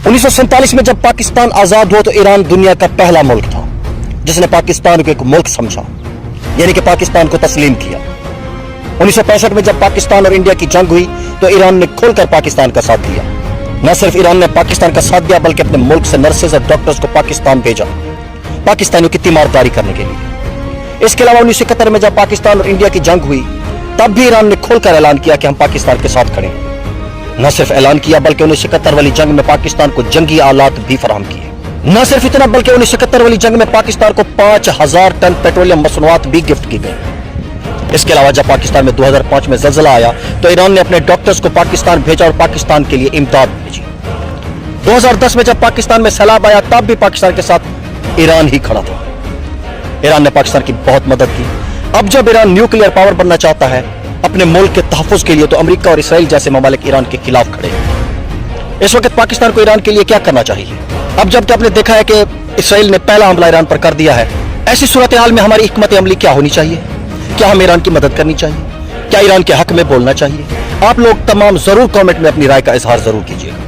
1947 में जब पाकिस्तान आजाद हुआ तो ईरान दुनिया का पहला मुल्क था जिसने पाकिस्तान को एक मुल्क समझा, यानी कि पाकिस्तान को तस्लीम किया। 1965 में जब पाकिस्तान और इंडिया की जंग हुई तो ईरान ने खुलकर पाकिस्तान का साथ दिया। न सिर्फ ईरान ने पाकिस्तान का साथ दिया बल्कि अपने मुल्क से नर्सेज और डॉक्टर्स को पाकिस्तान भेजा पाकिस्तानियों की तीमारदारी करने के लिए। इसके अलावा 1971 में जब पाकिस्तान और इंडिया की जंग हुई तब भी ईरान ने खुलकर ऐलान किया कि हम पाकिस्तान के साथ खड़े हैं। न सिर्फ ऐलान किया बल्कि 1971 वाली जंग में पाकिस्तान को जंगी आलात भी फराहम किए। न सिर्फ इतना बल्कि 1971 वाली जंग में पाकिस्तान को 5000 टन पेट्रोलियम मसनूआत भी गिफ्ट की गई। इसके अलावा जब पाकिस्तान में 2005 में ज़लज़ला आया तो ईरान ने अपने डॉक्टर्स को पाकिस्तान भेजा और पाकिस्तान के लिए इमदाद भेजी। 2010 में जब पाकिस्तान में सैलाब आया तब भी पाकिस्तान के साथ ईरान ही खड़ा था। ईरान ने पाकिस्तान की बहुत मदद की। अब जब ईरान न्यूक्लियर पावर बनना चाहता है अपने मुल्क के तहफ़्फ़ुज़ के लिए तो अमेरिका और इसराइल जैसे ममालिक ईरान के खिलाफ खड़े हैं। इस वक्त पाकिस्तान को ईरान के लिए क्या करना चाहिए? अब जबकि आपने देखा है कि इसराइल ने पहला हमला ईरान पर कर दिया है, ऐसी सूरत हाल में हमारी हिकमत अमली क्या होनी चाहिए? क्या हमें ईरान की मदद करनी चाहिए? क्या ईरान के हक में बोलना चाहिए? आप लोग तमाम जरूर कमेंट में अपनी राय का इजहार जरूर कीजिएगा।